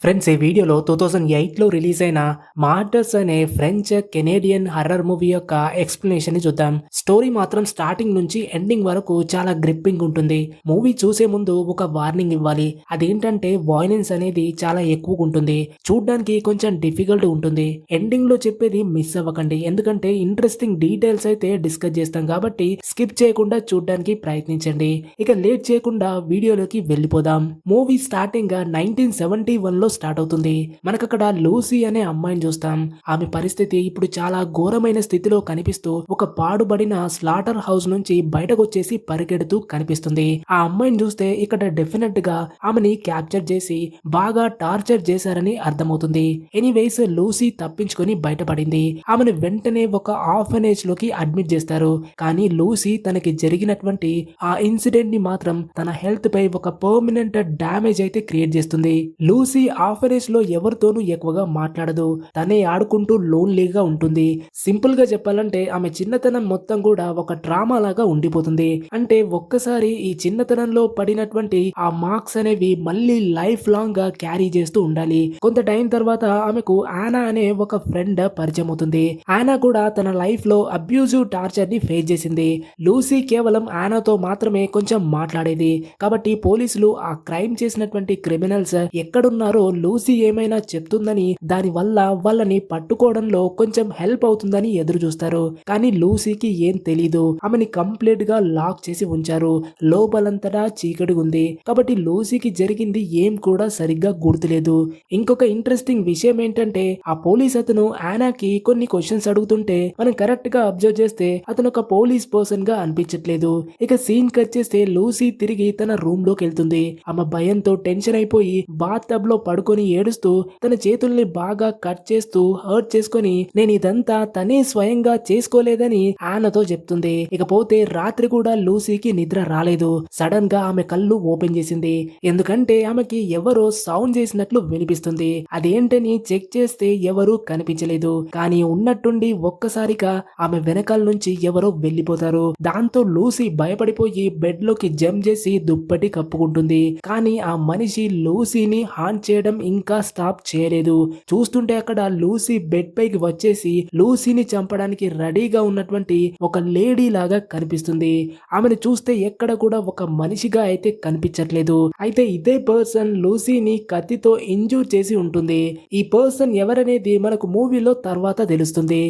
Friends, ఈ వీడియోలో 2008లో release అయిన 'మార్టర్స్' అనే ఫ్రెంచ్ కెనేడియన్ హర్రర్ మూవీ యొక్క ఎక్స్ప్లెనేషన్ ని చూద్దాం. స్టోరీ మాత్రం స్టార్టింగ్ నుంచి ఎండింగ్ వరకు చాలా గ్రిప్పింగ్ ఉంటుంది. మూవీ చూసే ముందు ఒక వార్నింగ్ ఇవ్వాలి. అదేంటంటే వాయిలెన్స్ అనేది చాలా ఎక్కువగా ఉంటుంది. చూడ్డానికి కొంచెం డిఫికల్ట్ ఉంటుంది. ఎండింగ్ లో చెప్పేది మిస్ అవ్వకండి, ఎందుకంటే ఇంట్రెస్టింగ్ డీటెయిల్స్ అయితే డిస్కస్ చేస్తాం కాబట్టి స్కిప్ చేయకుండా చూడడానికి ప్రయత్నించండి. ఇక లేట్ చేయకుండా వీడియోలోకి వెళ్ళిపోదాం. మూవీ స్టార్టింగ్ గా 1971లో స్టార్ట్ అవుతుంది. మనకక్కడ లూసీ అనే అమ్మాయిని చూస్తాం. ఆమె పరిస్థితి ఇప్పుడు చాలా ఘోరమైన స్థితిలో కనిపిస్తూ ఒక పాడుబడిన స్లాటర్ హౌస్ నుంచి బయటకు వచ్చేసి పరిగెడుతూ కనిపిస్తుంది. ఆ అమ్మాయిని చూస్తే ఇక్కడ డెఫినెట్ గా ఆమెని క్యాప్చర్ చేసి బాగా టార్చర్ చేశారని అర్థమవుతుంది. ఎనీవేస్, లూసీ తప్పించుకొని బయటపడింది. ఆమెను వెంటనే ఒక ఆర్ఫనేజ్ లోకి అడ్మిట్ చేస్తారు. కానీ లూసీ తనకి జరిగినటువంటి ఆ ఇన్సిడెంట్ ని మాత్రం తన హెల్త్ పై ఒక పర్మనెంట్ డ్యామేజ్ అయితే క్రియేట్ చేస్తుంది. లూసీ ఆర్ఫనేజ్ లో ఎవరితోనూ ఎక్కువగా మాట్లాడదు. తనే ఆడుకుంటూ లోన్లీగా ఉంటుంది. సింపుల్ గా చెప్పాలంటే ఆమె చిన్నతనం మొత్తం కూడా ఒక డ్రామా లాగా ఉండిపోతుంది. అంటే ఒక్కసారి ఈ చిన్నతనంలో పడినటువంటి ఆ మార్క్స్ అనేవి మళ్ళీ లైఫ్ లాంగ్ గా క్యారీ చేస్తూ ఉండాలి. కొంత టైం తర్వాత ఆమెకు ఆనా అనే ఒక ఫ్రెండ్ పరిచయం అవుతుంది. ఆనా కూడా తన లైఫ్ లో అబ్యూజివ్ టార్చర్ ని ఫేస్ చేసింది. లూసీ కేవలం ఆనాతో మాత్రమే కొంచెం మాట్లాడేది. కాబట్టి పోలీసులు ఆ క్రైమ్ చేసినటువంటి క్రిమినల్స్ ఎక్కడున్నారో లూసీ ఏమైనా చెప్తుందని, దాని వల్ల వాళ్ళని పట్టుకోవడంలో కొంచెం హెల్ప్ అవుతుందని ఎదురు చూస్తారు. కానీ లూసీకి ఏం తెలీదు. ఆమెని కంప్లీట్ గా లాక్ చేసి ఉంచారు. లోపలంతటా చీకటి ఉంది. కాబట్టి లూసీకి జరిగింది ఏం కూడా సరిగ్గా గుర్తులేదు. ఇంకొక ఇంట్రెస్టింగ్ విషయం ఏంటంటే ఆ పోలీస్ అతను ఆనాకి కొన్ని క్వశ్చన్స్ అడుగుతుంటే మనం కరెక్ట్ గా అబ్జర్వ్ చేస్తే అతను ఒక పోలీస్ పర్సన్ గా అనిపించట్లేదు. ఇక సీన్ కట్ చేస్తే లూసీ తిరిగి తన రూమ్ లోకి వెళ్తుంది. ఆమె భయంతో టెన్షన్ అయిపోయి బాత్ టబ్ లో పడుకొని ఏడుస్తూ తన చేతుల్ని బాగా కట్ చేస్తూ హర్ట్ చేసుకొని నేను ఇదంతా తనే స్వయంగా చేసుకోలేదని ఆనతో చెప్తుంది. ఇకపోతే రాత్రి కూడా లూసీకి నిద్ర రాలేదు. సడన్ గా ఆమె కళ్ళు ఓపెన్ చేసింది. ఎందుకంటే ఆమెకి ఎవరో సౌండ్ చేసినట్లు వినిపిస్తుంది. అదేంటని చెక్ చేస్తే ఎవరూ కనిపించలేదు. కానీ ఉన్నట్టుండి ఒక్కసారిగా ఆమె వెనకాల నుంచి ఎవరో వెళ్లిపోతారు. దాంతో లూసీ భయపడిపోయి బెడ్ లోకి జంప్ చేసి దుప్పటి కప్పుకుంటుంది. కానీ ఆ మనిషి లూసీని హాంట్ చేయడం ఇంకా స్టాప్ చేయలేదు. చూస్తుంటే అక్కడ లూసీ బెడ్ పైకి వచ్చేసి లూసీని చంపడానికి రెడీగా ఉన్నటువంటి ఒక లేడీ లాగా కనిపిస్తుంది. ఆమెను చూస్తే ఎక్కడ కూడా ఒక మనిషిగా అయితే కనిపించట్లేదు. అయితే ఇదే పర్సన్ లూసీని కత్తితో ఇంజూర్ చేసి ఉంటుంది. ఈ పర్సన్ ఎవరనేది మనకు మూవీలో తర్వాత తెలుస్తుంది.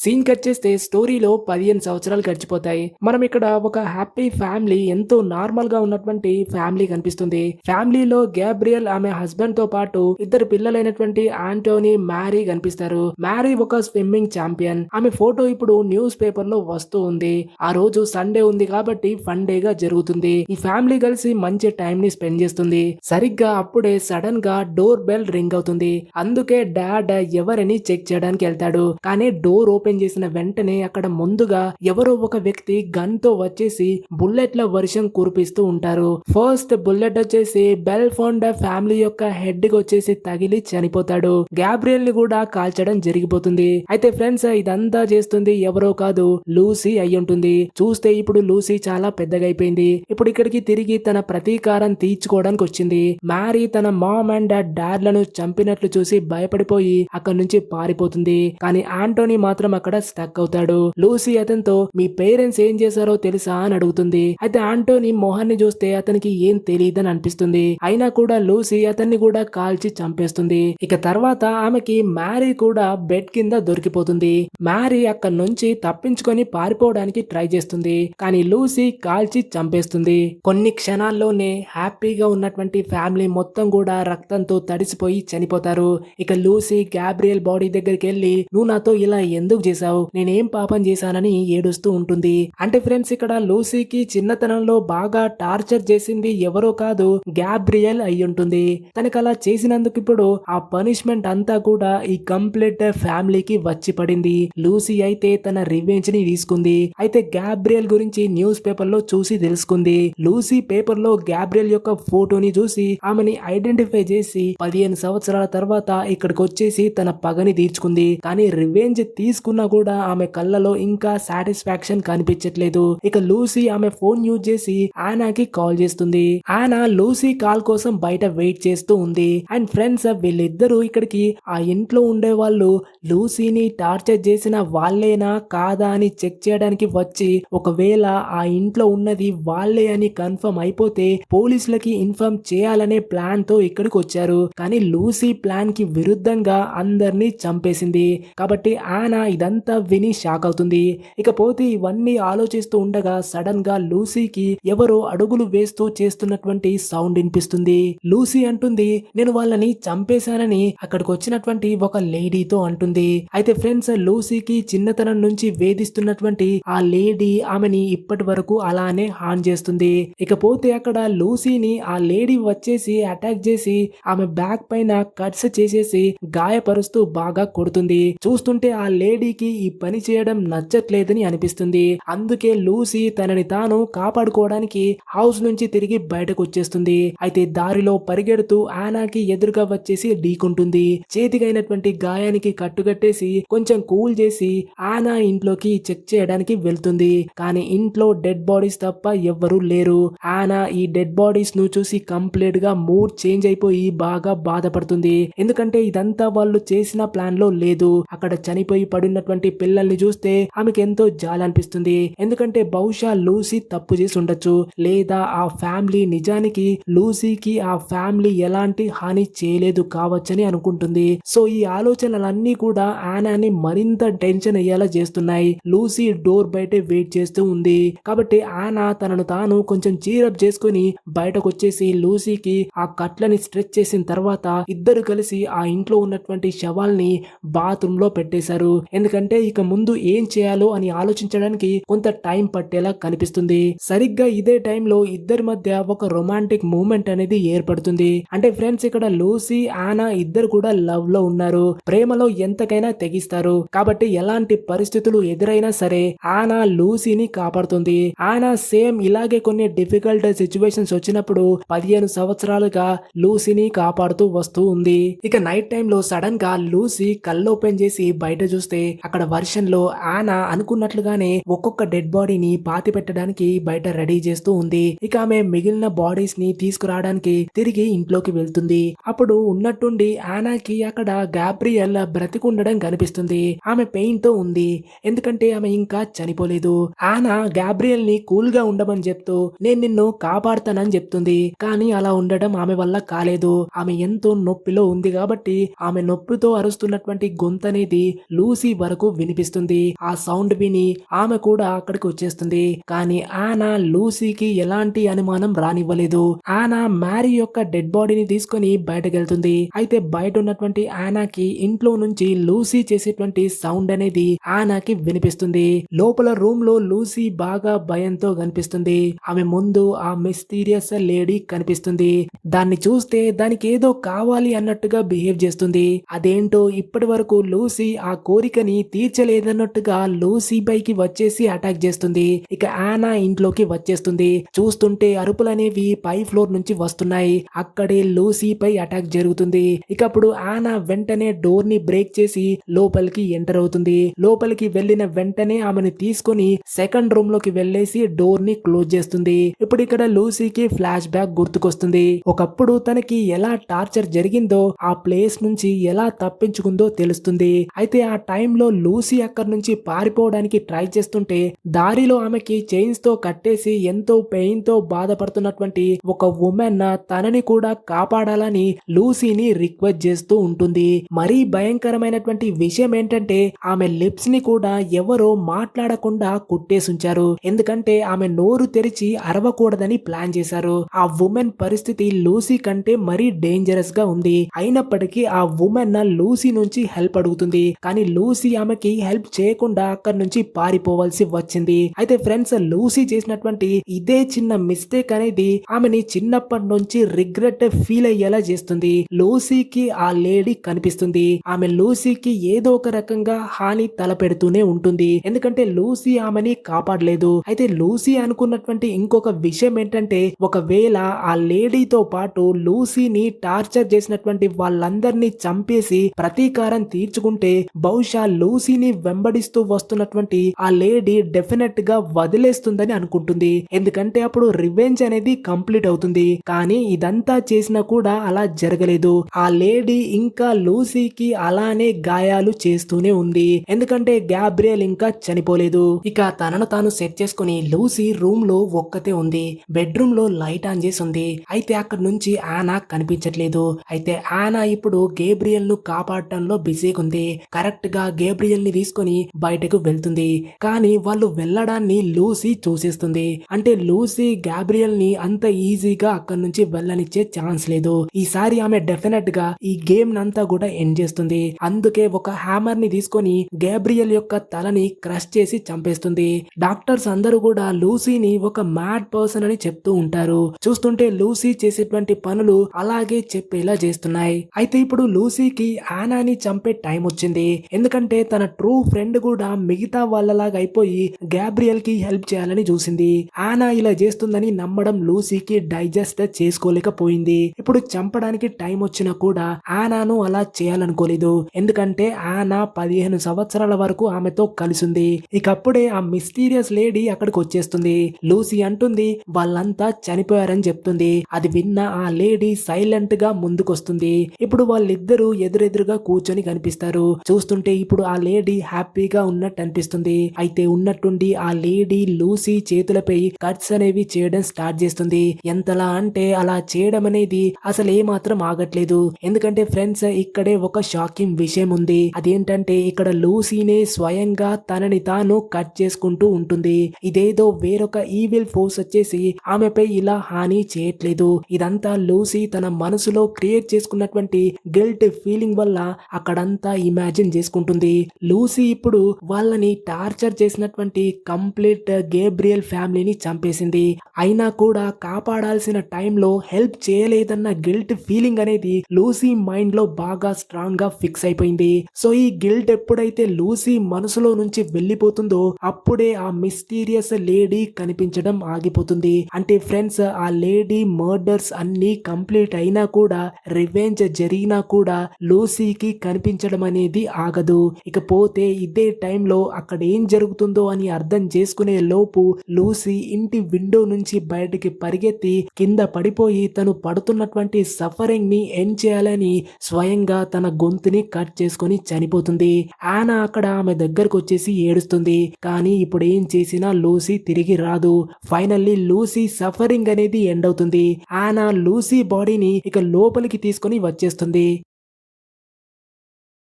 సీన్ కట్ చేస్తే స్టోరీలో 15 సంవత్సరాలు గడిచిపోతాయి. మనం ఇక్కడ ఒక హ్యాపీ ఫ్యామిలీ, ఎంతో నార్మల్ గా ఉన్నటువంటి ఫ్యామిలీ కనిపిస్తుంది. ఫ్యామిలీలో గ్యాబ్రియల్ ఆమె హస్బెండ్ తో పాటు ఇద్దరు పిల్లలైనటువంటి ఆంటోనీ, మ్యారీ కనిపిస్తారు. మ్యారీ ఒక స్విమ్మింగ్ ఛాంపియన్. ఆమె ఫోటో ఇప్పుడు న్యూస్ పేపర్ లో వస్తూ ఉంది. ఆ రోజు సండే ఉంది కాబట్టి ఫన్ డే గా జరుగుతుంది. ఈ ఫ్యామిలీ కలిసి మంచి టైం ని స్పెండ్ చేస్తుంది. సరిగ్గా అప్పుడే సడన్ గా డోర్ బెల్ రింగ్ అవుతుంది. అందుకే డాడ్ ఎవరని చెక్ చేయడానికి వెళ్తాడు. కానీ డోర్ ఓపెన్ చేసిన వెంటనే అక్కడ ముందుగా ఎవరో ఒక వ్యక్తి గన్ తో వచ్చేసి బుల్లెట్ల వర్షం కురిపిస్తూ ఉంటారు. ఫస్ట్ బుల్లెట్ వచ్చేసి బెల్ ఫోండా ఫ్యామిలీ యొక్క హెడ్ కి వచ్చేసి తగిలి చనిపోతాడు. గ్యాబ్రియల్ ని కూడా కాల్చడం జరిగిపోతుంది. అయితే ఫ్రెండ్స్, ఇదంతా చేస్తుంది ఎవరో కాదు, లూసీ అయి ఉంటుంది. చూస్తే ఇప్పుడు లూసీ చాలా పెద్దగా అయిపోయింది. ఇప్పుడు ఇక్కడికి తిరిగి తన ప్రతీకారం తీర్చుకోవడానికి వచ్చింది. మ్యారీ తన మామ్ అండ్ డాడ్లను చంపినట్లు చూసి భయపడిపోయి అక్కడి నుంచి పారిపోతుంది. కానీ ఆంటోనీ మాత్రం అక్కడ స్టక్ అవుతాడు. లూసీ అతనితో మీ పేరెంట్స్ ఏం చేశారో తెలుసా అని అడుగుతుంది. అయితే ఆంటోనీ మొహాన్ని చూస్తే అతనికి ఏం తెలియదని అనిపిస్తుంది. అయినా కూడా లూసీ అతన్ని కూడా కాల్చి చంపేస్తుంది. ఇక తర్వాత ఆమెకి మ్యారీ కూడా బెడ్ కింద దొరికిపోతుంది. మ్యారీ అక్కడి నుంచి తప్పించుకొని పారిపోవడానికి ట్రై చేస్తుంది. కానీ లూసీ కాల్చి చంపేస్తుంది. కొన్ని క్షణాల్లోనే హ్యాపీగా ఉన్నటువంటి ఫ్యామిలీ మొత్తం కూడా రక్తంతో తడిసిపోయి చనిపోతారు. ఇక లూసీ గ్యాబ్రియల్ బాడీ దగ్గరికి వెళ్ళి నువ్వు నాతో ఇలా ఎందుకు చేశావు, నేనేం పాపం చేశానని ఏడుస్తూ ఉంటుంది. అంటే ఫ్రెండ్స్, ఇక్కడ లూసీకి చిన్నతనంలో బాగా టార్చర్ చేసింది ఎవరో కాదు, గ్యాబ్రియల్ అయి ఉంటుంది. తనకు అలా చేసినందుకు ఇప్పుడు ఆ పనిష్మెంట్ అంతా కూడా ఈ కంప్లీట్ ఫ్యామిలీకి వచ్చి పడింది. లూసీ అయితే తన రివెంజ్ ని తీసుకుంది. అయితే గ్యాబ్రియల్ గురించి న్యూస్ పేపర్ లో చూసి తెలుసుకుంది. లూసీ పేపర్ లో గ్యాబ్రియల్ యొక్క ఫోటోని చూసి ఆమెని ఐడెంటిఫై చేసి 15 సంవత్సరాల తర్వాత ఇక్కడికి వచ్చేసి తన పగని తీర్చుకుంది. కానీ రివెంజ్ తీసుకున్న చూస్తున్నా కూడా ఆమె కళ్ళలో ఇంకా సాటిస్ఫాక్షన్ కనిపించట్లేదు. ఇక లూసీ ఆమె ఫోన్ యూజ్ చేసి ఆనాకి కాల్ చేస్తుంది. ఆనా లూసీ కాల్ కోసం బయట వెయిట్ చేస్తూ ఉంది. అండ్ ఫ్రెండ్స్, వీళ్ళిద్దరూ ఇక్కడికి ఆ ఇంట్లో ఉండే వాళ్ళు లూసీని టార్చర్ చేసిన వాళ్ళేనా కాదా అని చెక్ చేయడానికి వచ్చి, ఒకవేళ ఆ ఇంట్లో ఉన్నది వాళ్ళే అని కన్ఫర్మ్ అయిపోతే పోలీసులకి ఇన్ఫార్మ్ చేయాలనే ప్లాన్ తో ఇక్కడికి వచ్చారు. కానీ లూసీ ప్లాన్ కి విరుద్ధంగా అందరినీ చంపేసింది. కాబట్టి ఆనా ఇదంతా విని షాక్ అవుతుంది. ఇకపోతే ఇవన్నీ ఆలోచిస్తూ ఉండగా సడన్ గా లూసీకి ఎవరో అడుగులు వేస్తూ చేస్తున్నటువంటి సౌండ్ వినిపిస్తుంది. లూసీ అంటుంది, నేను వాళ్ళని చంపేశానని అక్కడికి వచ్చినటువంటి ఒక లేడీతో అంటుంది. అయితే ఫ్రెండ్స్, లూసీకి చిన్నతనం నుంచి వేధిస్తున్నటువంటి ఆ లేడీ ఆమెని ఇప్పటి వరకు అలానే హాన్ చేస్తుంది. ఇకపోతే అక్కడ లూసీని ఆ లేడీ వచ్చేసి అటాక్ చేసి ఆమె బ్యాక్ పైన కట్స్ చేసేసి గాయపరుస్తూ బాగా కొడుతుంది. చూస్తుంటే ఆ లేడీకి ఈ పని చేయడం నచ్చట్లేదని అనిపిస్తుంది. అందుకే లూసీ తనని తాను కాపాడుకోవడానికి హౌస్ నుంచి తిరిగి బయటకు వచ్చేస్తుంది. అయితే దారిలో పరిగెడుతూ ఆనాకి ఎదురుగా వచ్చేసి ఢీకుంటుంది. చేతికైనటువంటి గాయానికి కట్టుకట్టేసి కొంచెం కూల్ చేసి ఆనా ఇంట్లోకి చెక్ చేయడానికి వెళ్తుంది. కానీ ఇంట్లో డెడ్ బాడీస్ తప్ప ఎవ్వరూ లేరు. ఆనా ఈ డెడ్ బాడీస్ ను చూసి కంప్లీట్ గా మూడ్ చేంజ్ అయిపోయి బాగా బాధపడుతుంది. ఎందుకంటే ఇదంతా వాళ్ళు చేసిన ప్లాన్ లో లేదు. అక్కడ చనిపోయి పడినటువంటి పిల్లల్ని చూస్తే ఆమెకి ఎంతో జాలనిపిస్తుంది. ఎందుకంటే బహుశా లూసీ తప్పు చేసి ఉండొచ్చు, లేదా ఆ ఫ్యామిలీ నిజానికి లూసీకి ఆ ఫ్యామిలీ ఎలాంటి హాని చేయలేదు కావచ్చని అనుకుంటుంది. సో ఈ ఆలోచనలన్నీ కూడా ఆనాని మరింత టెన్షన్ అయ్యేలా చేస్తున్నాయి. లూసీ డోర్ బయటే వెయిట్ చేస్తూ ఉంది. కాబట్టి ఆనా తనను తాను కొంచెం చీరప్ చేసుకుని బయటకు వచ్చేసి లూసీకి ఆ కట్లని స్ట్రెచ్ చేసిన తర్వాత ఇద్దరు కలిసి ఆ ఇంట్లో ఉన్నటువంటి శవాల్ని బాత్రూమ్ లో పెట్టేశారు. ఎందుకంటే ఇక ముందు ఏం చేయాలో అని ఆలోచించడానికి కొంత టైం పట్టేలా కనిపిస్తుంది. సరిగ్గా ఇదే టైంలో ఇద్దరి మధ్య ఒక రొమాంటిక్ మూమెంట్ అనేది ఏర్పడుతుంది. అంటే ఫ్రెండ్స్, ఇక్కడ లూసీ ఆనా ఇద్దరు కూడా లవ్ లో ఉన్నారు. ప్రేమలో ఎంతకైనా తెగిస్తారు. కాబట్టి ఎలాంటి పరిస్థితులు ఎదురైనా సరే ఆనా లూసీని కాపాడుతుంది. ఆనా సేమ్ ఇలాగే కొన్ని డిఫికల్ట్ సిచ్యువేషన్స్ వచ్చినప్పుడు 15 సంవత్సరాలుగా లూసీని కాపాడుతూ వస్తూ ఉంది. ఇక నైట్ టైం లో సడన్ గా లూసీ కళ్ళు ఓపెన్ చేసి బయట చూస్తే అక్కడ వర్షన్ లో ఆనా అనుకున్నట్లుగానే ఒక్కొక్క డెడ్ బాడీని పాతి పెట్టడానికి బయట రెడీ చేస్తూ ఉంది. ఇక ఆమె మిగిలిన బాడీస్ ని తీసుకురావడానికి తిరిగి ఇంట్లోకి వెళ్తుంది. అప్పుడు ఉన్నట్టుండి ఆనాకి అక్కడ గాబ్రియల్ బ్రతికుండడం కనిపిస్తుంది. ఆమె పెయిన్ తో ఉంది, ఎందుకంటే ఆమె ఇంకా చనిపోలేదు. ఆనా గాబ్రియల్ ని కూల్ గా ఉండమని చెప్తూ నేను నిన్ను కాపాడుతానని చెప్తుంది. కానీ అలా ఉండడం ఆమె వల్ల కాలేదు. ఆమె ఎంతో నొప్పిలో ఉంది కాబట్టి ఆమె నొప్పితో అరుస్తున్నటువంటి గొంతనేది లూసీ వరకు వినిపిస్తుంది. ఆ సౌండ్ విని ఆమె కూడా అక్కడికి వచ్చేస్తుంది. కానీ ఆనా లూసీకి ఎలాంటి అనుమానం రానివ్వలేదు. ఆనా మ్యారీ యొక్క డెడ్ బాడీని తీసుకొని బయటకెళ్తుంది. అయితే బయట ఉన్నటువంటి ఆనాకి ఇంట్లో నుంచి లూసీ చేసేటువంటి సౌండ్ అనేది ఆనాకి వినిపిస్తుంది. లోపల రూమ్ లో లూసీ బాగా భయంతో కనిపిస్తుంది. ఆమె ముందు ఆ మిస్టీరియస్ లేడీ కనిపిస్తుంది. దాన్ని చూస్తే దానికి ఏదో కావాలి అన్నట్టుగా బిహేవ్ చేస్తుంది. అదేంటో ఇప్పటి వరకు లూసీ ఆ కోరికని తీర్చలేదన్నట్టుగా లూసీ పైకి వచ్చేసి అటాక్ చేస్తుంది. ఇక ఆనా ఇంట్లోకి వచ్చేస్తుంది. చూస్తుంటే అరుపులనేవి పై ఫ్లోర్ నుంచి వస్తున్నాయి. అక్కడే లూసీ పై అటాక్ జరుగుతుంది. ఇక అప్పుడు ఆనా వెంటనే డోర్ ని బ్రేక్ చేసి లోపలికి ఎంటర్ అవుతుంది. లోపలికి వెళ్లిన వెంటనే ఆమెను తీసుకొని సెకండ్ రూమ్ లోకి వెళ్లేసి డోర్ ని క్లోజ్ చేస్తుంది. ఇప్పుడు ఇక్కడ లూసీకి ఫ్లాష్ బ్యాక్ గుర్తుకొస్తుంది. ఒకప్పుడు తనకి ఎలా టార్చర్ జరిగిందో, ఆ ప్లేస్ నుంచి ఎలా తప్పించుకుందో తెలుస్తుంది. అయితే ఆ టైంలో లూసీ అక్కడి నుంచి పారిపోవడానికి ట్రై చేస్తుంటే దారిలో ఆమెకి చైన్స్ తో కట్టేసి ఎంతో పెయిన్ తో బాధపడుతున్నటువంటి ఒక ఉమెన్ తనని కూడా కాపాడాలని లూసీని రిక్వెస్ట్ చేస్తూ ఉంటుంది. మరీ భయంకరమైనటువంటి విషయం ఏంటంటే ఆమె లిప్స్ ని కూడా ఎవరో మాట్లాడకుండా కుట్టేసుంచారు. ఎందుకంటే ఆమె నోరు తెరిచి అరవకూడదని ప్లాన్ చేశారు. ఆ ఉమెన్ పరిస్థితి లూసీ కంటే మరీ డేంజరస్ గా ఉంది. అయినప్పటికీ ఆ ఉమెన్ లూసీ నుంచి హెల్ప్ అడుగుతుంది. కానీ లూసీ ఆమెకి హెల్ప్ చేయకుండా అక్కడి నుంచి పారిపోవాల్సి వచ్చింది. అయితే ఫ్రెండ్స్, లూసీ చేసినటువంటి ఇదే చిన్న మిస్టేక్ అనేది ఆమెని చిన్నప్పటి నుంచి రిగ్రెట్ ఫీల్ అయ్యేలా చేస్తుంది. లూసీకి ఆ లేడీ కనిపిస్తుంది. ఆమె లూసీకి ఏదో ఒక రకంగా హాని తలపెడుతూనే ఉంటుంది. ఎందుకంటే లూసీ ఆమెని కాపాడలేదు. అయితే లూసీ అనుకున్నటువంటి ఇంకొక విషయం ఏంటంటే ఒకవేళ ఆ లేడీతో పాటు లూసీని టార్చర్ చేసినటువంటి వాళ్ళందరినీ చంపేసి ప్రతీకారం తీర్చుకుంటే బహుశా లూసీని వెంబడిస్తూ వస్తున్నటువంటి ఆ లేడీ డెఫినెట్ గా వదిలేస్తుందని అనుకుంటుంది. ఎందుకంటే అప్పుడు రివెంజ్ అనేది కంప్లీట్ అవుతుంది. కానీ ఇదంతా చేసినా కూడా అలా జరగలేదు. ఆ లేడీ ఇంకా లూసీకి అలానే గాయాలు చేస్తూనే ఉంది. ఎందుకంటే గ్యాబ్రియల్ ఇంకా చనిపోలేదు. ఇక తనను తాను సెట్ చేసుకుని లూసీ రూమ్ లో ఒక్కతే ఉంది. బెడ్రూమ్ లో లైట్ ఆన్ చేసి ఉంది. అయితే అక్కడ నుంచి ఆనా కనిపించట్లేదు. అయితే ఆనా ఇప్పుడు గేబ్రియల్ ను కాపాడటంలో బిజీగా ఉంది. కరెక్ట్ గా గేబ్రియల్ ని తీసుకొని బయటకు వెళ్తుంది. కానీ వాళ్ళు వెళ్ళడాన్ని లూసీ చూసేస్తుంది. అంటే లూసీ గ్యాబ్రియల్ ని అంత ఈజీగా అక్కడి నుంచి వెళ్ళనిచ్చే ఛాన్స్ లేదు. ఈసారి ఆమె డెఫినెట్ గా ఈ గేమ్ నంతా కూడా ఎండ్ చేస్తుంది. అందుకే ఒక హ్యామర్ ని తీసుకొని గ్యాబ్రియల్ యొక్క తలని క్రష్ చేసి చంపేస్తుంది. డాక్టర్స్ అందరూ కూడా లూసీని ఒక మ్యాడ్ పర్సన్ అని చెప్తూ ఉంటారు. చూస్తుంటే లూసీ చేసేటువంటి పనులు అలాగే చెప్పేలా చేస్తున్నాయి. అయితే ఇప్పుడు లూసీకి ఆనాని చంపే టైం వచ్చింది. ఎందుకంటే తన ట్రూ ఫ్రెండ్ కూడా మిగతా వాళ్ళలాగా అయిపోయి గ్యాబ్రియల్ కి హెల్ప్ చేయాలని చూసింది. ఆనా ఇలా చేస్తుందని నమ్మడం లూసీకి డైజెస్ట్ చేసుకోలేకపోయింది. ఇప్పుడు చంపడానికి టైం వచ్చినా కూడా ఆనాను అలా చేయాలనుకోలేదు. ఎందుకంటే ఆనా 15 సంవత్సరాల వరకు ఆమెతో కలిసింది. ఇకప్పుడే ఆ మిస్టీరియస్ లేడీ అక్కడికి వచ్చేస్తుంది. లూసీ అంటుంది వాళ్ళంతా చనిపోయారని చెప్తుంది. అది విన్న ఆ లేడీ సైలెంట్ గా ముందుకొస్తుంది. ఇప్పుడు వాళ్ళిద్దరూ ఎదురెదురుగా కూర్చొని కనిపిస్తారు. చూస్తుంటే ఇప్పుడు ఆ లేడీ హ్యాపీగా ఉన్నట్టు అనిపిస్తుంది. అయితే ఉన్నట్టుండి ఆ లేడీ లూసీ చేతులపై కట్స్ అనేవి చేయడం స్టార్ట్ చేస్తుంది. ఎంతలా అంటే అలా చేయడం అనేది అసలు ఏమాత్రం ఆగట్లేదు. ఎందుకంటే ఫ్రెండ్స్ ఇక్కడే ఒక షాకింగ్ విషయం ఉంది. అదేంటంటే ఇక్కడ లూసీనే స్వయంగా తనని తాను కట్ చేసుకుంటూ ఉంటుంది. ఇదేదో వేరొక ఈవిల్ ఫోర్స్ వచ్చేసి ఆమెపై ఇలా హాని చేయట్లేదు. ఇదంతా లూసీ తన మనసులో క్రియేట్ చేసుకున్నటువంటి గిల్ట్ ఫీలింగ్ వల్ల అక్కడంతా ఇమాజిన్ చేసుకుంటుంది. లూసీ ఇప్పుడు వాళ్ళని టార్చర్ చేసినటువంటి కంప్లీట్ గేబ్రియల్ ఫ్యామిలీని చంపేసింది. అయినా కూడా కాపాడాల్సిన టైంలో హెల్ప్ చేయలేదన్న గిల్ట్ ఫీలింగ్ అనేది లూసీ మైండ్ లో బాగా స్ట్రాంగ్ గా ఫిక్స్ అయిపోయింది. సో ఈ గిల్ట్ ఎప్పుడైతే లూసీ మనసులో నుంచి వెళ్ళిపోతుందో అప్పుడే ఆ మిస్టీరియస్ లేడీ కనిపించడం ఆగిపోతుంది. అంటే ఫ్రెండ్స్ ఆ లేడీ మర్డర్స్ అన్ని కంప్లీట్ అయినా కూడా రివెంజ్ జరిగినా కూడా లూసీకి కనిపించడం అనేది ఆగదు. ఇకపోతే ఇదే టైంలో అక్కడ ఏం జరుగుతుందో అని అర్థం చేసుకునే లోపు లూసీ ఇంటి విండో నుంచి బయటికి పరిగెత్తి కింద పడిపోయి తను పడుతున్నటువంటి సఫరింగ్ ని ఎండ్ చేయాలని స్వయంగా తన గొంతుని కట్ చేసుకొని చనిపోతుంది. ఆనా అక్కడ ఆమె దగ్గరకు వచ్చేసి ఏడుస్తుంది. కానీ ఇప్పుడు ఏం చేసినా లూసీ తిరిగి రాదు. ఫైనల్లీ లూసీ సఫరింగ్ అనేది ఎండ్ అవుతుంది. ఆనా లూసీ బాడీని ఇక లోపలికి తీసుకొని వచ్చేస్తుంది.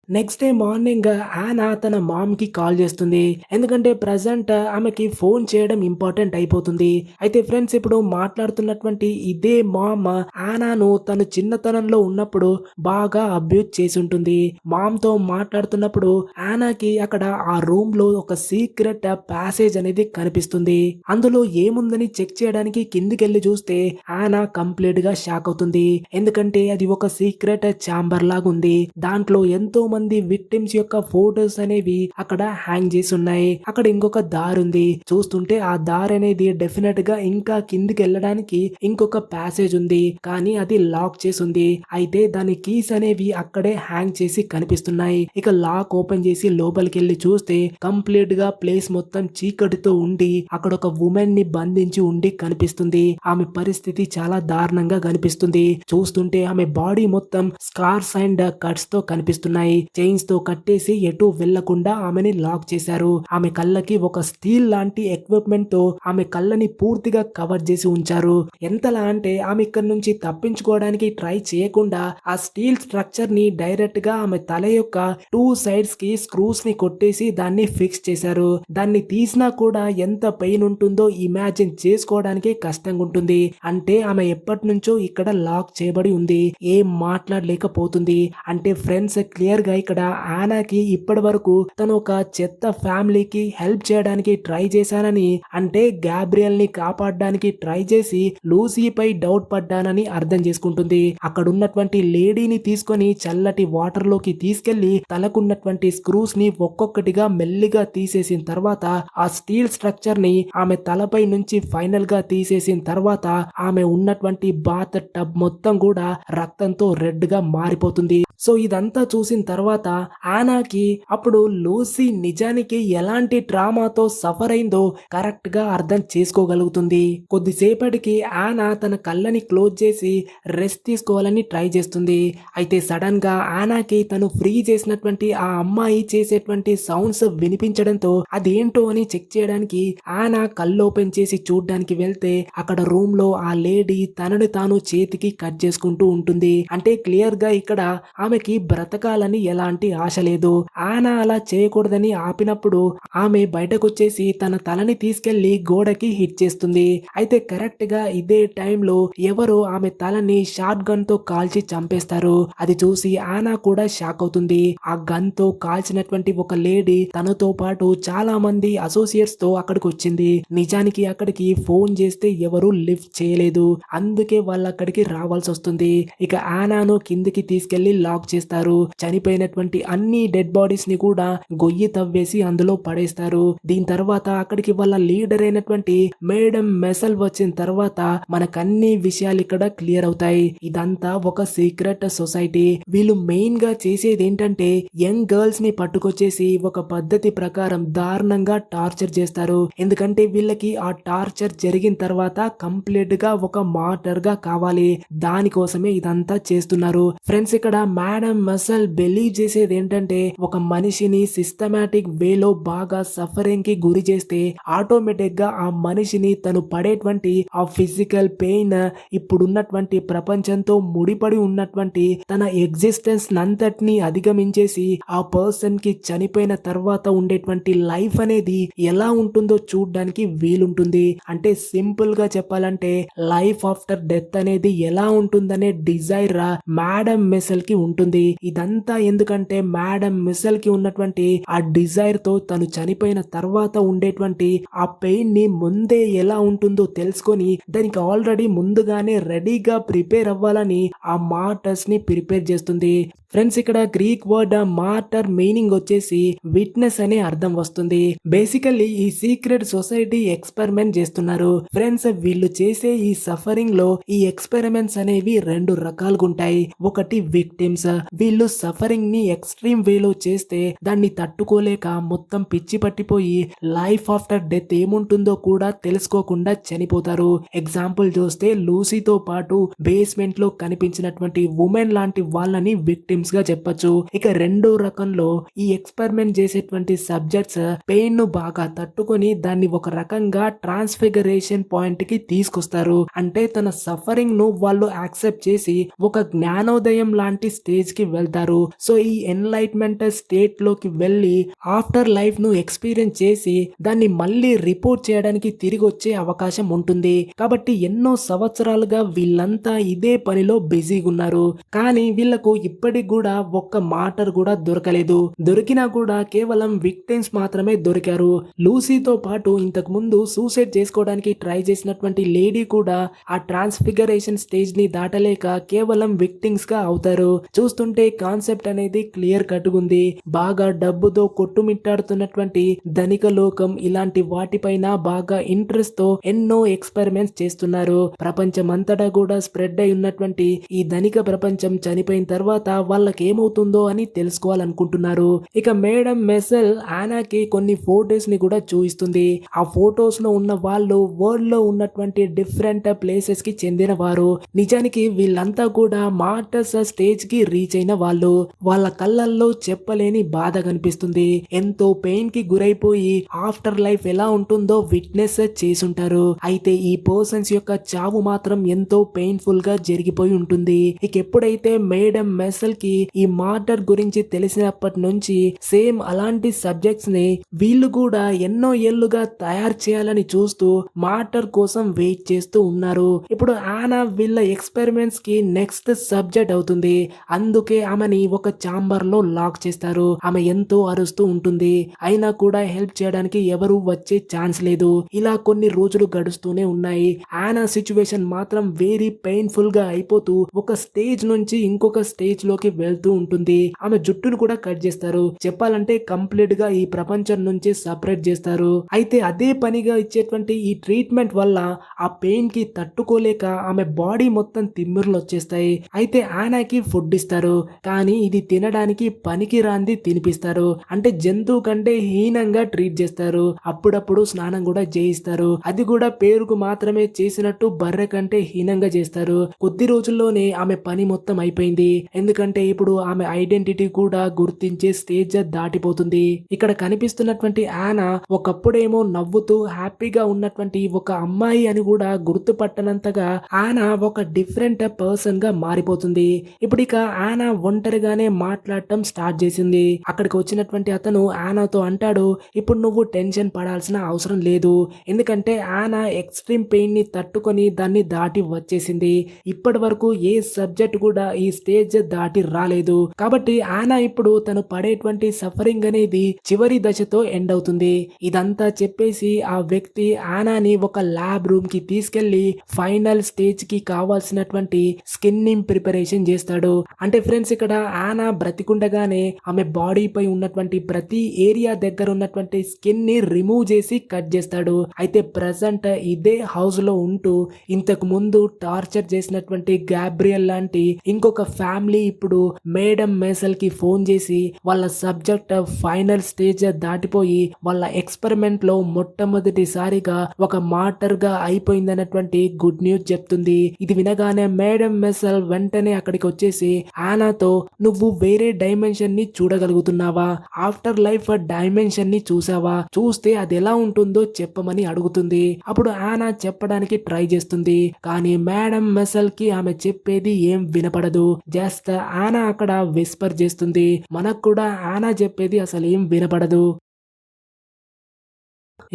నెక్స్ట్ డే మార్నింగ్ ఆనా తన మామ్ కి కాల్ చేస్తుంది. ఎందుకంటే ప్రజెంట్ ఆమెకి ఫోన్ చేయడం ఇంపార్టెంట్ అయిపోతుంది. అయితే ఫ్రెండ్స్ ఇప్పుడు మాట్లాడుతున్నటువంటి ఇదే మామ్ ఆనాను తను చిన్నతనంలో ఉన్నప్పుడు బాగా అబ్యూజ్ చేసి ఉంటుంది. మామ్ తో మాట్లాడుతున్నప్పుడు ఆనాకి అక్కడ ఆ రూమ్ లో ఒక సీక్రెట్ ప్యాసేజ్ అనేది కనిపిస్తుంది. అందులో ఏముందని చెక్ చేయడానికి కిందికెళ్లి చూస్తే ఆనా కంప్లీట్ గా షాక్ అవుతుంది. ఎందుకంటే అది ఒక సీక్రెట్ ఛాంబర్ లాగా ఉంది. దాంట్లో ఎంతో మంది విక్టిమ్స్ యొక్క ఫోటోస్ అనేవి అక్కడ హ్యాంగ్ చేసి ఉన్నాయి. అక్కడ ఇంకొక దారి ఉంది. చూస్తుంటే ఆ దారి అనేది డెఫినెట్ గా ఇంకా కిందికి వెళ్ళడానికి ఇంకొక ప్యాసేజ్ ఉంది. కానీ అది లాక్ చేసి ఉంది. అయితే దాని కీస్ అనేవి అక్కడే హ్యాంగ్ చేసి కనిపిస్తున్నాయి. ఇక లాక్ ఓపెన్ చేసి లోపలికి వెళ్ళి చూస్తే కంప్లీట్ గా ప్లేస్ మొత్తం చీకటితో ఉండి అక్కడ ఒక ఉమెన్ ని బంధించి ఉండి కనిపిస్తుంది. ఆమె పరిస్థితి చాలా దారుణంగా కనిపిస్తుంది. చూస్తుంటే ఆమె బాడీ మొత్తం స్కార్స్ అండ్ కట్స్ తో కనిపిస్తున్నాయి. చైన్స్ తో కట్టేసి ఎటు వెళ్లకుండా ఆమెని లాక్ చేశారు. ఆమె కళ్ళకి ఒక స్టీల్ లాంటి ఎక్విప్మెంట్ తో ఆమె కళ్ళని పూర్తిగా కవర్ చేసి ఉంచారు. ఎంతలా అంటే ఆమె ఇక్కడ నుంచి తప్పించుకోవడానికి ట్రై చేయకుండా ఆ స్టీల్ స్ట్రక్చర్ ని డైరెక్ట్ గా ఆమె తల యొక్క 2 సైడ్స్ కి స్క్రూస్ ని కొట్టేసి దాన్ని ఫిక్స్ చేశారు. దాన్ని తీసినా కూడా ఎంత పెయిన్ ఉంటుందో ఇమాజిన్ చేసుకోవడానికి కష్టంగా ఉంటుంది. అంటే ఆమె ఎప్పటి నుంచో ఇక్కడ లాక్ చేయబడి ఉంది. ఏం మాట్లాడలేకపోతుంది. అంటే ఫ్రెండ్స్ క్లియర్ గా ఇక్కడ ఆనాకి ఇప్పటి వరకు తను ఒక చెత్త ఫ్యామిలీకి హెల్ప్ చేయడానికి ట్రై చేశానని, అంటే గ్యాబ్రియల్ ని కాపాడడానికి ట్రై చేసి లూసీపై డౌట్ పడ్డానని అర్థం చేసుకుంటుంది. అక్కడ ఉన్నటువంటి లేడీని తీసుకొని చల్లటి వాటర్ లోకి తీసుకెళ్లి తలకున్నటువంటి స్క్రూస్ ని ఒక్కొక్కటిగా మెల్లిగా తీసేసిన తర్వాత ఆ స్టీల్ స్ట్రక్చర్ ని ఆమె తలపై నుంచి ఫైనల్ గా తీసేసిన తర్వాత ఆమె ఉన్నటువంటి బాత్ టబ్ మొత్తం కూడా రక్తంతో రెడ్ గా మారిపోతుంది. సో ఇదంతా చూసిన తర్వాత తర్వాత ఆనాకి అప్పుడు లూసీ నిజానికి ఎలాంటి ట్రామాతో సఫర్ అయిందో కరెక్ట్ గా అర్థం చేసుకోగలుగుతుంది. కొద్దిసేపటికి ఆనా తన కళ్ళని క్లోజ్ చేసి రెస్ట్ తీసుకోవాలని ట్రై చేస్తుంది. అయితే సడన్ గా ఆనాకి తను ఫ్రీ చేసినటువంటి ఆ అమ్మాయి చేసేటువంటి సౌండ్స్ వినిపించడంతో అదేంటో అని చెక్ చేయడానికి ఆనా కళ్ళు ఓపెన్ చేసి చూడ్డానికి వెళ్తే అక్కడ రూమ్ లో ఆ లేడీ తనని తాను చేతికి కట్ చేసుకుంటూ ఉంటుంది. అంటే క్లియర్ గా ఇక్కడ ఆమెకి బ్రతకాలని ఎలాంటి ఆశ లేదు. ఆనా అలా చేయకూడదని ఆపినప్పుడు ఆమె బయటకొచ్చేసి తన తలని తీసుకెళ్లి గోడకి హిట్ చేస్తుంది. అయితే కరెక్ట్ గా ఇదే టైంలో ఎవరో ఆమె తలని షార్ట్ గన్ తో కాల్చి చంపేస్తారు. అది చూసి ఆనా కూడా షాక్ అవుతుంది. ఆ గన్ తో కాల్చినటువంటి ఒక లేడీ తనతో పాటు చాలా మంది అసోసియేట్స్ తో అక్కడికి వచ్చింది. నిజానికి అక్కడికి ఫోన్ చేస్తే ఎవరు లిఫ్ట్ చేయలేదు. అందుకే వాళ్ళు అక్కడికి రావాల్సి వస్తుంది. ఇక ఆనాను కిందికి తీసుకెళ్లి లాక్ చేస్తారు. చనిపోయినటువంటి అన్ని డెడ్ బాడీస్ ని కూడా గొయ్యి తవ్వేసి అందులో పడేస్తారు. దీని తర్వాత అక్కడికి వాళ్ళ లీడర్ అయినటువంటి మేడం మెసల్ వచ్చిన తర్వాత మనకన్ని విషయాలు ఇక్కడ క్లియర్ అవుతాయి. ఇదంతా ఒక సీక్రెట్ సొసైటీ. వీళ్ళు మెయిన్ గా చేసేది ఏంటంటే యంగ్ గర్ల్స్ ని పట్టుకొచ్చేసి ఒక పద్ధతి ప్రకారం దారుణంగా టార్చర్ చేస్తారు. ఎందుకంటే వీళ్ళకి ఆ టార్చర్ జరిగిన తర్వాత కంప్లీట్ గా ఒక మార్టర్ గా కావాలి. దానికోసమే ఇదంతా చేస్తున్నారు. ఫ్రెండ్స్ ఇక్కడ మేడం మసల్ బిలీవ్ చేసేది ఏంటంటే ఒక మనిషిని సిస్టమాటిక్ వేలో బాగా సఫరింగ్ కి గురి చేస్తే ఆటోమేటిక్ గా ఆ మనిషిని తను పడేటువంటి ఆ ఫిజికల్ పెయిన్ ఇప్పుడున్నటువంటి ప్రపంచంతో ముడిపడి ఉన్నటువంటి తన ఎగ్జిస్టెన్స్ నంతటిని అధిగమించేసి ఆ పర్సన్ కి చనిపోయిన తర్వాత ఉండేటువంటి లైఫ్ అనేది ఎలా ఉంటుందో చూడ్డానికి వీలుంటుంది. అంటే సింపుల్ గా చెప్పాలంటే లైఫ్ ఆఫ్టర్ డెత్ అనేది ఎలా ఉంటుందనే డిజైర్ మేడం మిసల్ కి ఉంటుంది. ఇదంతా ఎందుకంటే మేడం మిసల్ కి ఉన్నటువంటి ఆ డిజైర్ తో తను చనిపోయిన తర్వాత ఉండేటువంటి ఆ పెయిన్ ని ముందే ఎలా ఉంటుందో తెలుసుకొని దానికి ఆల్రెడీ ముందుగానే రెడీగా ప్రిపేర్ అవ్వాలని ఆ మార్టర్స్ ని ప్రిపేర్ చేస్తుంది. ఫ్రెండ్స్ ఇక్కడ గ్రీక్ వర్డ్ మార్టర్ మీనింగ్ వచ్చేసి విట్నెస్ అనే అర్థం వస్తుంది. బేసికల్లీ ఈ సీక్రెట్ సొసైటీ ఎక్స్పెరిమెంట్ చేస్తున్నారు. ఫ్రెండ్స్ వీళ్ళు చేసే ఈ సఫరింగ్ లో ఈ ఎక్స్పెరిమెంట్స్ అనేవి రెండు రకాలుగా ఉంటాయి. ఒకటి విక్టిమ్స్, వీళ్ళు సఫరింగ్ ని ఎక్స్ట్రీమ్ వేలో చేస్తే దాన్ని తట్టుకోలేక మొత్తం పిచ్చి పట్టిపోయి లైఫ్ ఆఫ్టర్ డెత్ ఏముంటుందో కూడా తెలుసుకోకుండా చనిపోతారు. ఎగ్జాంపుల్ చూస్తే లూసీతో పాటు బేస్మెంట్ లో కనిపించినటువంటి ఉమెన్ లాంటి వాళ్ళని విక్టిమ్స్ గా చెప్పొచ్చు. ఇక రెండో రకంలో ఈ ఎక్స్పెరిమెంట్ చేసేటువంటి సబ్జెక్ట్స్ పెయిన్ ను బాగా తట్టుకొని దాన్ని ఒక రకంగా ట్రాన్స్ఫిగరేషన్ పాయింట్ కి తీసుకొస్తారు. అంటే తన సఫరింగ్ ను వాళ్ళు యాక్సెప్ట్ చేసి ఒక జ్ఞానోదయం లాంటి స్టేజ్ కి వెళ్తారు. సో ఈ ఎన్లైట్మెంట్ స్టేట్ లోకి వెళ్ళి ఆఫ్టర్ లైఫ్ ను ఎక్స్పీరియన్స్ చేసి దాన్ని మళ్ళీ రిపోర్ట్ చేయడానికి తిరిగి వచ్చే అవకాశం ఉంటుంది. కాబట్టి ఎన్నో సంవత్సరాలుగా వీళ్ళంతా ఇదే పనిలో బిజీగా ఉన్నారు. కానీ వీళ్ళకు ఇప్పటికి కూడా ఒక్క మార్టర్ కూడా దొరకలేదు. దొరికినా కూడా కేవలం విక్టిమ్స్ మాత్రమే దొరికారు. లూసీతో పాటు ఇంతకు ముందు సూసైడ్ చేసుకోవడానికి ట్రై చేసినటువంటి లేడీ కూడా ఆ ట్రాన్స్ఫిగరేషన్ స్టేజ్ ని దాటలేక కేవలం విక్టిమ్స్ గా అవుతారు. చూస్తుంటే కాన్సెప్ట్ అనేది క్లియర్ కట్టుగుంది. బాగా డబ్బుతో కొట్టుమిట్టాడుతున్నటువంటి ధనిక లోకం ఇలాంటి వాటిపైన బాగా ఇంట్రెస్ట్ తో ఎన్నో ఎక్స్పెరిమెంట్స్ చేస్తున్నారు. ప్రపంచమంతటా కూడా స్ప్రెడ్ అయి ఉన్నటువంటి ఈ ధనిక ప్రపంచం చనిపోయిన తర్వాత వాళ్ళకి ఏమవుతుందో అని తెలుసుకోవాలనుకుంటున్నారు. ఇక మేడం మెసల్ ఆనాకి కొన్ని ఫోటోస్ ని కూడా చూపిస్తుంది. ఆ ఫోటోస్ లో ఉన్న వాళ్ళు వరల్డ్ లో ఉన్నటువంటి డిఫరెంట్ ప్లేసెస్ కి చెందిన వారు. నిజానికి వీళ్ళంతా కూడా మార్టర్స్ స్టేజ్ కి రీచ్ అయిన వాళ్ళు. వాళ్ళ కళ్ళల్లో చెప్పలేని బాధ కనిపిస్తుంది. ఎంతో పెయిన్ కి గురైపోయి ఆఫ్టర్ లైఫ్ ఎలా ఉంటుందో విట్నెస్ చేసుంటారు. అయితే ఈ పర్సన్స్ యొక్క చావు మాత్రం ఎంతో పెయిన్ఫుల్ గా జరిగిపోయి ఉంటుంది. ఇక ఎప్పుడైతే మేడం మెసల్ కి ఈ మార్టర్ గురించి తెలిసినప్పటి నుంచి సేమ్ అలాంటి సబ్జెక్ట్స్ ని వీళ్ళు కూడా ఎన్నో ఏళ్లుగా తయారు చేయాలని చూస్తూ మార్టర్ కోసం వెయిట్ చేస్తూ ఉన్నారు. ఇప్పుడు ఆనా వీళ్ళ ఎక్స్పెరిమెంట్స్ కి నెక్స్ట్ సబ్జెక్ట్ అవుతుంది. అందుకే ఆమెని ఒక ఛాంబర్ లో లాక్ చేస్తారు. ఆమె ఎంతో అరుస్తూ ఉంటుంది. అయినా కూడా హెల్ప్ చేయడానికి ఎవరు వచ్చే ఛాన్స్ లేదు. ఇలా కొన్ని రోజులు గడుస్తూనే ఉన్నాయి. ఆనా సిచ్యువేషన్ మాత్రం వెరీ పెయిన్ఫుల్ గా అయిపోతూ ఒక స్టేజ్ నుంచి ఇంకొక స్టేజ్ లోకి వెళ్తూ ఉంటుంది. ఆమె జుట్టును కూడా కట్ చేస్తారు. చెప్పాలంటే కంప్లీట్ గా ఈ ప్రపంచం నుంచి సపరేట్ చేస్తారు. అయితే అదే పనిగా ఇచ్చేటువంటి ఈ ట్రీట్మెంట్ వల్ల ఆ పెయిన్ కి తట్టుకోలేక ఆమె బాడీ మొత్తం తిమ్మిర్లు వచ్చేస్తాయి. అయితే ఆనాకి ఫుడ్ ఇస్తారు. కానీ ఇది తినడానికి పనికి రాంది తినిపిస్తారు. అంటే జంతువు కంటే హీనంగా ట్రీట్ చేస్తారు. అప్పుడప్పుడు స్నానం కూడా చేయిస్తారు. అది కూడా పేరుకు మాత్రమే చేసినట్టు బర్రె కంటే హీనంగా చేస్తారు. కొద్ది రోజుల్లోనే ఆమె పని మొత్తం అయిపోయింది. ఎందుకంటే ఇప్పుడు ఆమె ఐడెంటిటీ కూడా గుర్తించే స్టేజ్ దాటిపోతుంది. ఇక్కడ కనిపిస్తున్నటువంటి యానా ఒకప్పుడేమో నవ్వుతూ హ్యాపీగా ఉన్నటువంటి ఒక అమ్మాయి అని కూడా గుర్తుపట్టనంతగా యానా ఒక డిఫరెంట్ పర్సన్ గా మారిపోతుంది. ఇప్పుడు ఇక యానా ఒంటరిగానే మాట్లాడటం స్టార్ట్ చేసింది. అక్కడికి వచ్చినటువంటి అతను యానాతో అంటాడు, ఇప్పుడు నువ్వు టెన్షన్ పడాల్సిన అవసరం లేదు. ఎందుకంటే యానా ఎక్స్ట్రీమ్ పెయిన్ ని తట్టుకొని దాన్ని దాటి వచ్చేసింది. ఇప్పటి వరకు ఏ సబ్జెక్ట్ కూడా ఈ స్టేజ్ దాటి రాలేదు. కాబట్టి యానా ఇప్పుడు తను పడేటువంటి సఫరింగ్ అనేది చివరి దశతో ఎండ్ అవుతుంది. ఇదంతా చెప్పేసి ఆ వ్యక్తి యానాని ఒక ల్యాబ్ రూమ్ కి తీసుకెళ్లి ఫైనల్ స్టేజ్ కి కావాల్సినటువంటి స్కిన్నింగ్ ప్రిపరేషన్ చేస్తాడు. అంటే ఫ్రెండ్స్ ఇక్కడ యానా బ్రతికుండగానే ఆమె బాడీ పై ఉన్నటువంటి ప్రతి ఏరియా దగ్గర ఉన్నటువంటి స్కిన్ ని రిమూవ్ చేసి కట్ చేస్తాడు. అయితే ప్రెసెంట్ ఇదే హౌస్ లో ఉంటూ ఇంతకు ముందు టార్చర్ చేసినటువంటి గ్యాబ్రియల్ లాంటి ఇంకొక ఫ్యామిలీ ఇప్పుడు మేడం మేసల్ కి ఫోన్ చేసి వాళ్ళ సబ్జెక్ట్ ఫైనల్ స్టేజ్ దాటిపోయి వాళ్ళ ఎక్స్పెరిమెంట్ లో మొట్టమొదటిసారిగా ఒక మార్టర్ గా అయిపోయిందన్నటువంటి గుడ్ న్యూస్ చెప్తుంది. ఇది వినగానే మేడం మెసల్ వెంటనే అక్కడికి వచ్చేసి ఆనాతో, నువ్వు వేరే డైమెన్షన్ ని చూడగలుగుతున్నావా? ఆఫ్టర్ లైఫ్ డైమెన్షన్ ని చూసావా? చూస్తే అది ఎలా ఉంటుందో చెప్పమని అడుగుతుంది. అప్పుడు ఆనా చెప్పడానికి ట్రై చేస్తుంది. కానీ మేడం మెసల్ కి ఆమె చెప్పేది ఏం వినపడదు. జస్ట్ ఆనా అక్కడ విస్పర్ చేస్తుంది. మనకు కూడా ఆనా చెప్పేది అసలు ఏం వినపడదు.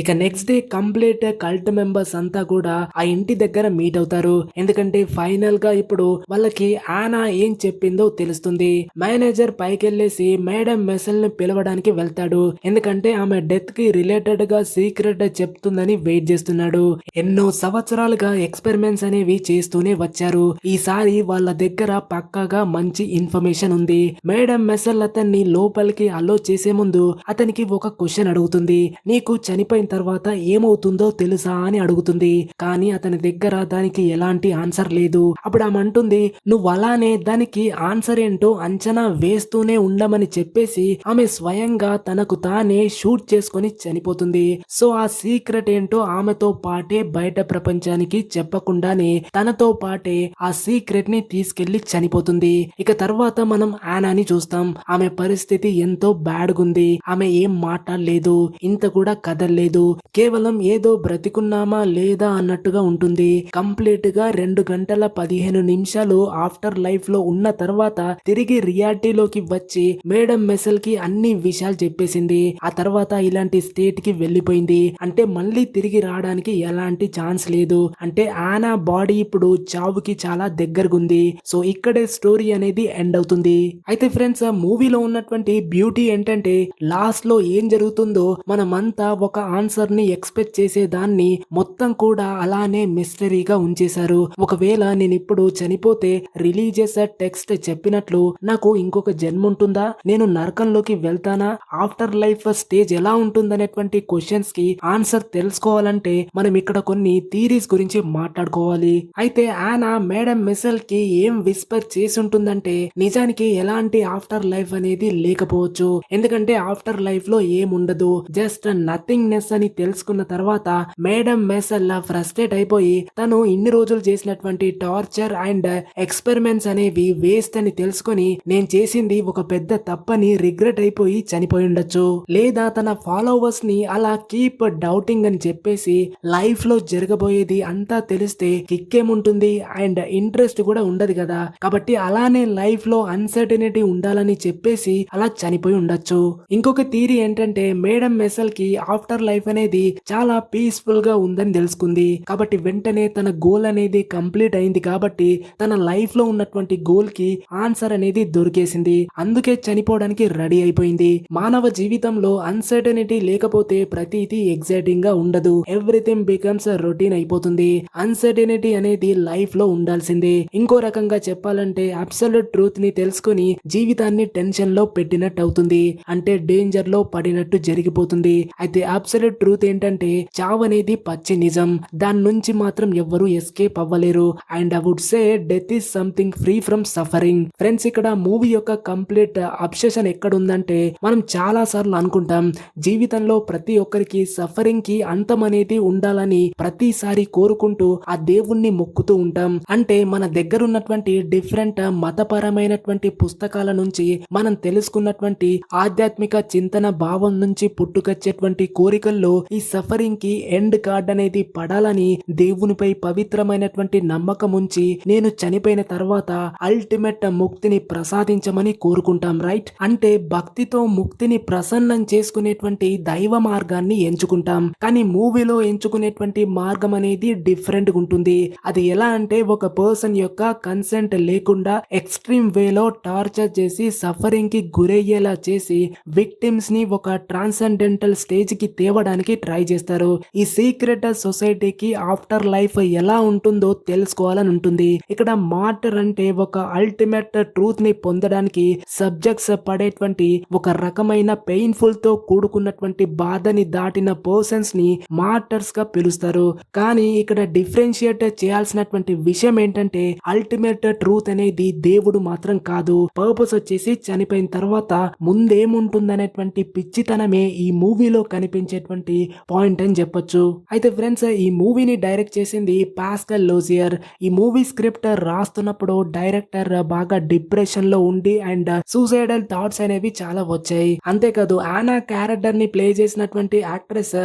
ఇక next day complete cult members అంతా కూడా ఆ ఇంటి దగ్గర మీట్ అవుతారు. ఎందుకంటే ఫైనల్ గా ఇప్పుడు వాళ్ళకి ఆనా ఏం చెప్పిందో తెలుస్తుంది. మేనేజర్ పైకెళ్ళేసి మేడం మెసల్ ని పిలవడానికి వెళ్తాడు. ఎందుకంటే ఆమె డెత్ కి రిలేటెడ్ గా సీక్రెట్ చెప్తుందని వెయిట్ చేస్తున్నాడు. ఎన్నో సంవత్సరాలుగా ఎక్స్పెరిమెంట్స్ అనేవి చేస్తూనే వచ్చారు. ఈసారి వాళ్ళ దగ్గర పక్కాగా మంచి ఇన్ఫర్మేషన్ ఉంది. మేడం మెసల్ అతన్ని లోపలికి అలో చేసే ముందు అతనికి ఒక క్వశ్చన్ అడుగుతుంది. నీకు చనిపోయిన తర్వాత ఏమవుతుందో తెలుసా అని అడుగుతుంది. కానీ అతని దగ్గర దానికి ఎలాంటి ఆన్సర్ లేదు. అప్పుడు ఆమె అంటుంది, నువ్వు అలానే దానికి ఆన్సర్ ఏంటో అంచనా వేస్తూనే ఉండమని చెప్పేసి ఆమె స్వయంగా తనకు తానే షూట్ చేసుకొని చనిపోతుంది. సో ఆ సీక్రెట్ ఏంటో ఆమెతో పాటే బయట ప్రపంచానికి చెప్పకుండానే తనతో పాటే ఆ సీక్రెట్ ని తీసుకెళ్లి చనిపోతుంది. ఇక తర్వాత మనం ఆనాని చూస్తాం. ఆమె పరిస్థితి ఎంతో బ్యాడ్ గుంది. ఆమె ఏం మాట్లాడలేదు, ఇంత కూడా కదలలేదు. కేవలం ఏదో బ్రతికున్నామా లేదా అన్నట్టుగా ఉంటుంది. కంప్లీట్ గా 2 గంటల 15 నిమిషాలు ఆఫ్టర్ లైఫ్ లో ఉన్న తర్వాత తిరిగి రియాలిటీలోకి వచ్చి మేడం మెసల్ కి అన్ని విషయాలు చెప్పేసింది. ఆ తర్వాత ఇలాంటి స్టేట్ కి వెళ్లిపోయింది. అంటే మళ్ళీ తిరిగి రావడానికి ఎలాంటి ఛాన్స్ లేదు. అంటే ఆనా బాడీ ఇప్పుడు చావుకి చాలా దగ్గరగుంది. సో ఇక్కడే స్టోరీ అనేది ఎండ్ అవుతుంది. అయితే ఫ్రెండ్స్, ఆ మూవీలో ఉన్నటువంటి బ్యూటీ ఏంటంటే లాస్ట్ లో ఏం జరుగుతుందో మనమంతా ఒక ఆన్సర్ ని ఎక్స్పెక్ట్ చేసేదాన్ని మొత్తం కూడా అలానే మిస్టరీగా ఉంచేశారు. ఒకవేళ నేను ఇప్పుడు చనిపోతే రిలీజియస్ టెక్స్ట్ చెప్పినట్లు నాకు ఇంకొక జన్మ ఉంటుందా, నేను నరకంలోకి వెళ్తానా, ఆఫ్టర్ లైఫ్ స్టేజ్ ఎలా ఉంటుందనేటువంటి క్వశ్చన్స్ కి ఆన్సర్ తెలుసుకోవాలంటే మనం ఇక్కడ కొన్ని థీరీస్ గురించి మాట్లాడుకోవాలి. అయితే ఆనా మేడం మెసల్ కి ఏం విస్పర్ చేసి ఉంటుందంటే నిజానికి ఎలాంటి ఆఫ్టర్ లైఫ్ అనేది లేకపోవచ్చు. ఎందుకంటే ఆఫ్టర్ లైఫ్ లో ఏముండదు, జస్ట్ నథింగ్నెస్ అని తెలుసుకున్న తర్వాత మేడం మెసల్ ఫ్రస్ట్రేట్ అయిపోయి తను ఇన్ని రోజులు చేసినటువంటి టార్చర్ అండ్ ఎక్స్పెరిమెంట్స్ అనేవి వేస్ట్ అని తెలుసుకొని నేను చేసింది ఒక పెద్ద తప్పని రిగ్రెట్ అయిపోయి చనిపోయి ఉండొచ్చు. లేదా తన ఫాలోవర్స్ ని అలా కీప్ డౌటింగ్ అని చెప్పేసి లైఫ్ లో జరగబోయేది అంతా తెలిస్తే కిక్కేముంటుంది అండ్ ఇంట్రెస్ట్ కూడా ఉండదు కదా. కాబట్టి అలానే లైఫ్ లో అన్సర్టనిటీ ఉండాలని చెప్పేసి అలా చనిపోయి ఉండొచ్చు. ఇంకొక థియరీ ఏంటంటే మేడం మెసల్ కి ఆఫ్టర్ లైఫ్ అనేది చాలా పీస్ఫుల్ గా ఉందని తెలుసుకుంది. కాబట్టి వెంటనే తన గోల్ అనేది కంప్లీట్ అయింది. కాబట్టి తన లైఫ్ లో ఉన్నటువంటి గోల్ కి ఆన్సర్ అనేది దొరికేసింది. అందుకే చనిపోవడానికి రెడీ అయిపోయింది. మానవ జీవితంలో అన్సర్టనిటీ లేకపోతే ప్రతిదీ ఎగ్జైటింగ్ గా ఉండదు. ఎవ్రీథింగ్ బికమ్స్ రొటీన్ అయిపోతుంది. అన్సర్టనిటీ అనేది లైఫ్ లో ఉండాల్సిందే. ఇంకో రకంగా చెప్పాలంటే అబ్సల్యూట్ ట్రూత్ ని తెలుసుకుని జీవితాన్ని టెన్షన్ లో పెట్టినట్టు అవుతుంది. అంటే డేంజర్ లో పడినట్టు జరిగిపోతుంది. అయితే అబ్సల్యూట్ అబ్సల్యూట్ ట్రూత్ ఏంటంటే చావు అనేది పచ్చి నిజం. దాని నుంచి మాత్రం ఎవ్వరూ ఎస్కేప్ అవ్వలేరు. And I would say death is something free from suffering. Friends, ఇక్కడ మూవీ యొక్క కంప్లీట్ అబ్సెషన్ ఎక్కడుందంటే మనం చాలా సార్లు అనుకుంటాం జీవితంలో ప్రతి ఒక్కరికి సఫరింగ్ కి అంతం అనేది ఉండాలని ప్రతిసారి కోరుకుంటూ ఆ దేవుణ్ణి మొక్కుతూ ఉంటాం. అంటే మన దగ్గర ఉన్నటువంటి డిఫరెంట్ మతపరమైనటువంటి పుస్తకాల నుంచి మనం తెలుసుకున్నటువంటి ఆధ్యాత్మిక చింతన భావం నుంచి పుట్టుకొచ్చేటువంటి కోరికల్లో ఈ సఫరింగ్ కి ఎండ్ కార్డ్ అనేది పడాలని దేవునిపై పవిత్రమైనటువంటి నమ్మకం ఉంచి నేను చనిపోయిన తర్వాత అల్టిమేట్ ముక్తిని ప్రసాదించమని కోరుకుంటాం. రైట్? అంటే భక్తితో ముక్తిని ప్రసన్నం చేసుకునేటువంటి దైవ మార్గాన్ని ఎంచుకుంటాం. కానీ మూవీలో ఎంచుకునేటువంటి మార్గం అనేది డిఫరెంట్ గా ఉంటుంది. అది ఎలా అంటే ఒక పర్సన్ యొక్క కన్సెంట్ లేకుండా ఎక్స్ట్రీమ్ వేలో టార్చర్ చేసి సఫరింగ్ కి గురయ్యేలా చేసి విక్టిమ్స్ ని ఒక ట్రాన్సెండెంటల్ స్టేజ్ కి తేవడానికి ట్రై చేస్తారు. ఈ సీక్రెట్ సొసైటీకి ఆఫ్టర్ లైఫ్ ఎలా ఉంటుందో తెలుసుకోవాలని ఉంటుంది. ఇక్కడ మార్టర్ అంటే ఒక అల్టిమేట్ ట్రూత్ ని పొందడానికి సబ్జెక్ట్స్ పడేటువంటి ఒక రకమైన పెయిన్ఫుల్ తో కూడుకున్నటువంటి బాధని దాటిన పర్సన్స్ ని మార్టర్స్ గా పిలుస్తారు. కానీ ఇక్కడ డిఫరెన్షియేట్ చేయాల్సినటువంటి విషయం ఏంటంటే అల్టిమేట్ ట్రూత్ అనేది దేవుడు మాత్రం కాదు. పర్పస్ వచ్చేసి చనిపోయిన తర్వాత ముందేముంటుందనేటువంటి పిచ్చితనమే ఈ మూవీలో కనిపించేటువంటి పాయింట్ అని చెప్పొచ్చు. అయితే ఫ్రెండ్స్, ఈ మూవీని డైరెక్ట్ చేసింది పాస్కల్ లోజియర్. ఈ మూవీ స్క్రిప్ట్ రాస్తున్నప్పుడు డైరెక్టర్ బాగా డిప్రెషన్ లో ఉండి అండ్ సూసైడల్ థాట్స్ అనేవి చాలా వచ్చాయి. అంతేకాదు ఆనా క్యారెక్టర్ ని ప్లే చేసినటువంటి యాక్ట్రెస్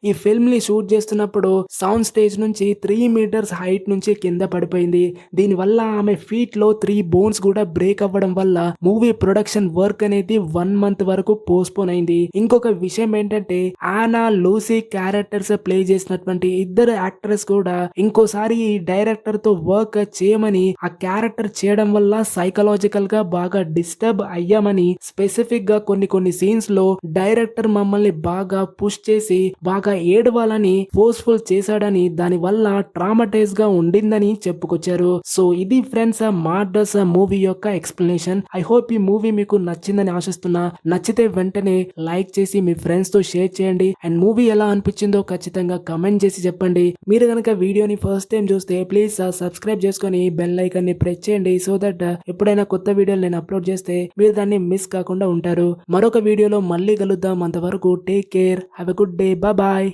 ఈ ఫిల్మ్ ని షూట్ చేస్తున్నప్పుడు సౌండ్ స్టేజ్ నుంచి 3 మీటర్స్ హైట్ నుంచి కింద పడిపోయింది. దీనివల్ల ఆమె ఫీట్ లో 3 బోన్స్ కూడా బ్రేక్ అవ్వడం వల్ల మూవీ ప్రొడక్షన్ వర్క్ అనేది 1 మంత్ వరకు పోస్ట్పోన్ అయింది. ఇంకొక విషయం ఏంటంటే ఆనా, లూసీ క్యారెక్టర్స్ ప్లే చేసినటువంటి ఇద్దరు యాక్టర్స్ కూడా ఇంకోసారి ఈ డైరెక్టర్ తో వర్క్ చేయమని ఆ క్యారెక్టర్ చేయడం వల్ల సైకలాజికల్ గా బాగా డిస్టర్బ్ అయ్యామని స్పెసిఫిక్ గా కొన్ని సీన్స్ లో డైరెక్టర్ మమ్మల్ని బాగా పుష్ చేసి బాగా ఏడవాలని ఫోర్స్ఫుల్ చేశాడని దాని వల్ల ట్రామటైజ్ గా ఉండిందని చెప్పుకొచ్చారు. సో ఇది ఫ్రెండ్స్ మార్డర్స్ మూవీ యొక్క ఎక్స్ప్లెనేషన్. ఐ హోప్ ఈ మూవీ మీకు నచ్చిందని ఆశిస్తున్నా. నచ్చితే వెంటనే లైక్ చేసి మీ ఫ్రెండ్స్ తో షేర్ చేయండి. అండ్ మూవీ ఎలా అనిపించిందో ఖచ్చితంగా కమెంట్ చేసి చెప్పండి. మీరు కనుక వీడియోని ఫస్ట్ టైం చూస్తే ప్లీజ్ సబ్స్క్రైబ్ చేసుకొని బెల్ ఐకాన్ ని ప్రెస్ చేయండి. సో దట్ ఎప్పుడైనా కొత్త వీడియోలు నేను అప్లోడ్ చేస్తే మీరు దాన్ని మిస్ కాకుండా ఉంటారు. మరొక వీడియోలో మళ్ళీ కలుద్దాం. అంతవరకు take care. Have a good day. Bye.